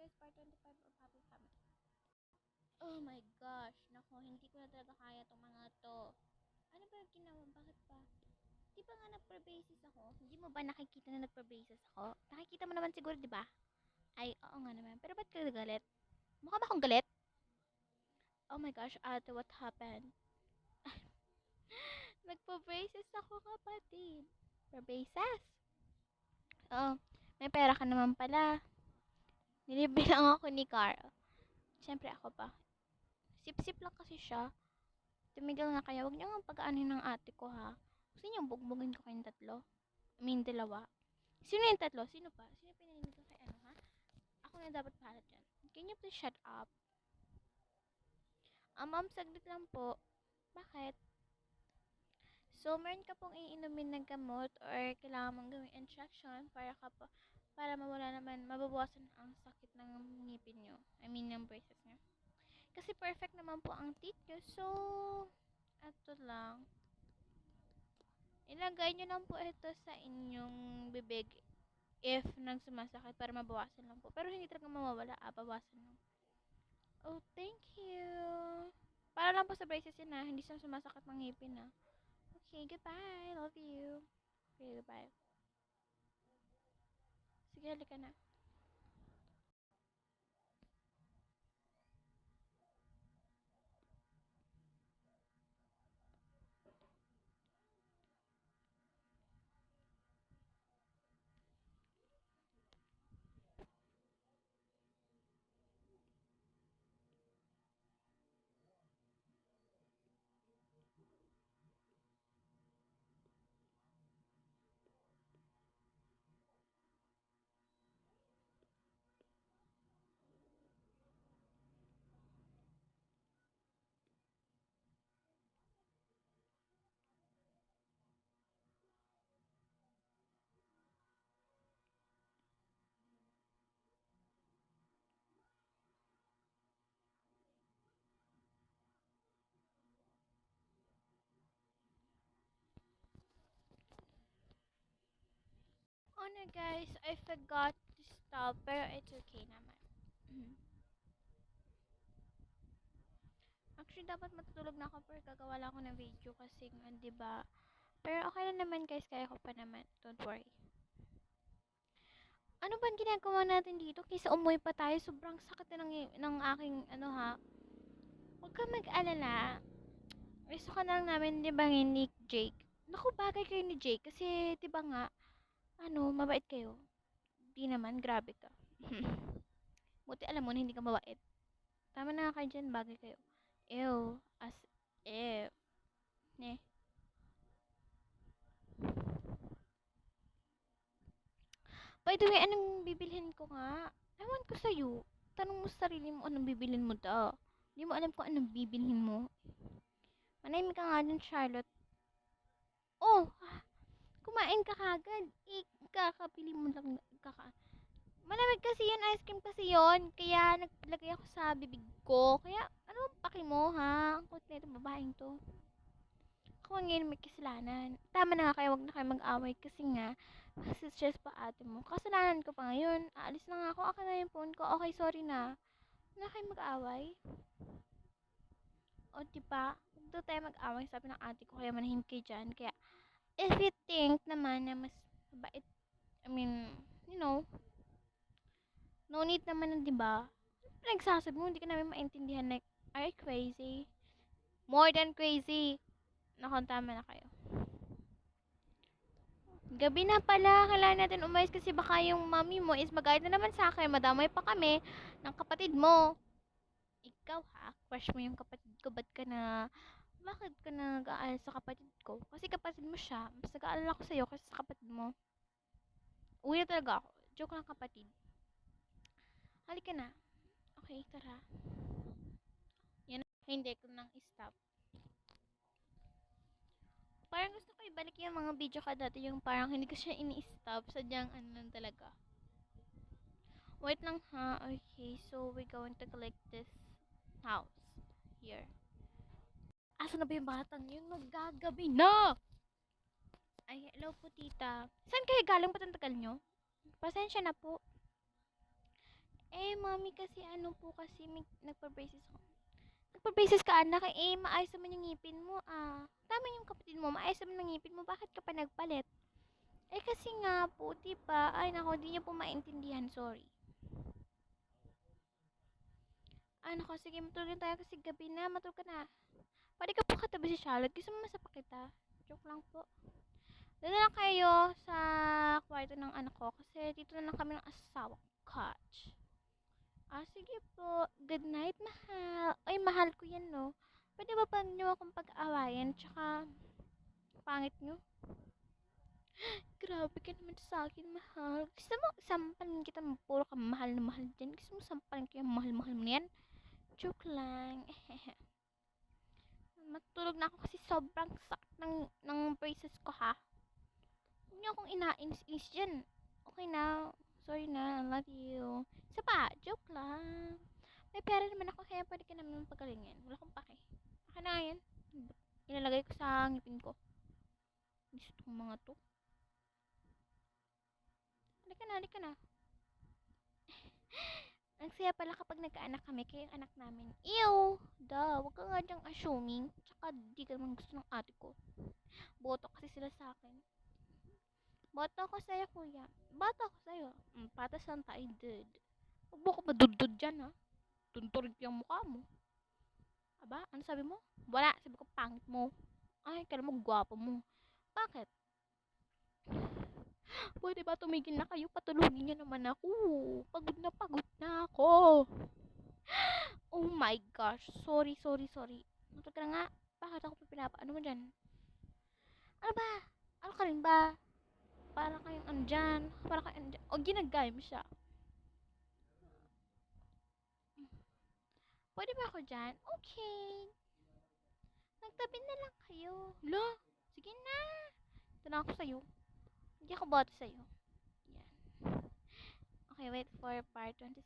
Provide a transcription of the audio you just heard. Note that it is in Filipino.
guys, part 25 of Happy Family. Oh my gosh, nako, hindi ko na talaga kaya tong mga to. Ano ba yung ginawa? Bakit ba? Di ba nga nagpa-braces ako? Hindi mo ba nakikita na nagpa-braces ako? Nakikita mo naman siguro, di ba? Ay, oo nga naman. Pero ba't ka galit? Mukha ba akong galit? Oh my gosh, ate, what happened? Nagpa-braces ako, kapatid. Pa-braces? Oh, may pera ka naman pala. Nilibre lang ako ni Carl. Siyempre ako pa. Sip-sip lang kasi siya. Tumigil nga kaya, wag niyo nga pag-aanin ng ate ko ha. Gusto niyo bugbugin ko kayong tatlo? I mean, dalawa. Sino yung tatlo? Sino pa? Sino pinili ko kay ano ha? Ako na dapat pahalat dyan. Can you please shut up? Ma'am, saglit lang po. Bakit? So, meron ka pong iinumin ng gamot or kailangan mong gawing injection para mawala naman, mababawasan ang sakit ng ngipin nyo. I mean, ng braces nyo. Kasi perfect naman po ang teeth nyo. So, eto lang. Ilagay nyo lang po ito sa inyong bibig if nagsumasakit para mabawasan lang po. Pero hindi talaga mawawala, bawasan lang. Oh, thank you. Para lang po sa braces yun ha, hindi siya sumasakit ng ngipin ha. Okay, goodbye. Love you. Okay, goodbye. Sige, halika na. Oh no guys, I forgot to stop, pero it's okay naman. Actually, dapat matutulog na ako pero gagawa lang ako ng video kasi nga, diba? Pero okay lang naman guys, kaya ko pa naman. Don't worry. Ano ba ginagawa natin dito? Kaysa umuwi pa tayo, sobrang sakit na ng aking, ano ha. Huwag ka mag-alala. Gusto ka lang namin, di ba, ni Jake? Naku, bagay kayo ni Jake kasi, di ba nga, ano, mabait kayo. Di naman, grabe ka. Buti alam mo na hindi ka mabait. Tama na nga kayo dyan, bagay kayo. Ew, as if. Ne. By the way, anong bibilhin ko nga? Ewan ko sa'yo. Tanong mo sa sarili mo anong bibilhin mo daw. Hindi mo alam kung anong bibilhin mo. Manahimik ka nga dun, Charlotte. Oh, kumain ka kagad. Kakapili mo lang. Malamig kasi yun, ice cream kasi yun. Kaya naglagay ako sa bibig ko. Kaya, ano ang paki mo, ha? Ang kulit na itong babaeng to. Ako ngayon may kasalanan. Tama na nga kayo, wag na kayo mag-away kasi nga, kasi stress pa ate mo. Kasalanan ko pa ngayon. Aalis na nga ako, akin na yung phone ko. Okay, sorry na. Wag na kayo mag-away. O, diba? Huwag daw tayo mag-away, sabi ng ate ko, kaya manahimik kayo dyan. Kaya, if you think naman na mas mabait, I mean, you know, no need naman na, diba? Nagsasabi mo, hindi ka namin maintindihan. Like, are you crazy? More than crazy. Naku, tama na kayo. Gabi na pala, kailangan natin umalis kasi baka yung mami mo is mag-guide na naman sa akin. Madamay pa kami ng kapatid mo. Ikaw ha, crush mo yung kapatid ko. Bakit ka nag-aalala sa kapatid ko? Kasi kapatid mo siya. Mas nag-aalala ko sa'yo kasi sa kapatid mo. Uwi na talaga ako. Joke lang kapatid. Halika na. Okay, tara. Yan na. Hindi ko nang stop. Parang gusto ko ibalik yung mga video ka dati. Yung parang hindi ko siya ini-stop. Sadyang ano lang talaga. Wait lang ha. Okay, so we're going to collect this house. Here. Asa na ba yung batang yun? Magagabi na! Ay, hello po tita. Saan kayo galing? Ba't ang tagal nyo? Pasensya na po. Mami kasi ano po kasi nagpa-braces ako. Nagpa-braces ka anak, maayos naman yung ngipin mo Tama yung kapatid mo, maayos naman ang ngipin mo, bakit ka pa nagpalit? Kasi nga po, 'di ba? Ay naku, di niyo po maintindihan, sorry. Ay naku, sige matulog na tayo kasi gabi na, matulog ka na. Pwede ka po katabi si Charlotte, gusto mo masapa kita? Joke lang po. Doon na lang kayo sa kwarto ng anak ko kasi dito na lang kami ng asawa ko, Coach. Sige po. Good night, mahal. Ay, mahal ko yan, no? Pwede ba pa niyo akong pag-awayan? Tsaka, pangit niyo. Grabe ka naman sa akin, mahal. Gusto mo, sampalin kita, puro ka mahal na mahal dyan. Gusto mo, sampalin ko yung mahal-mahal mo na yan? Joke lang. Matulog na ako kasi sobrang sakit ng braces ko, ha? Huwag niyo akong inainis-inis dyan. Okay na. Sorry na. I love you. Isa pa, joke lang. May pera naman ako kaya pwede ka naman pagalingin. Wala akong pake. Akin na yan. Ilalagay ko sa ngipin ko. Gusto kong mga to. Halika na, halika na. Ang saya pala kapag nagkaanak kami, kaya yung anak namin. Ew! Wag ka nga dyang assuming. Tsaka di ka naman gusto ng ate ko. Boto kasi sila sa akin. Boto ako sa'yo, kuya. Boto ako sa'yo. Patas lang tayo, dude. Huwag mo ko madudod dyan, ha? Tunturin ko yung mukha mo. Aba, ano sabi mo? Wala, sabi ko pangit mo. Ay, kala mo gwapo mo. Bakit? Pwede ba tumigil na kayo? Patulungin niyo naman ako. Pagod na ako. Oh my gosh. Sorry, sorry, sorry. Matulog ka na nga. Bakit ako pa ano mo dyan? Ano ba? Ano ka rin ba? Para kayong ano dyan? Para kayong ano dyan? O, ginagaya mo siya. Pwede ba ako dyan? Okay. Nagtabi na lang kayo. Lo, sige na. Ito na ako sa'yo. Hindi ako boto sa'yo. Yan. Okay, wait for part 26.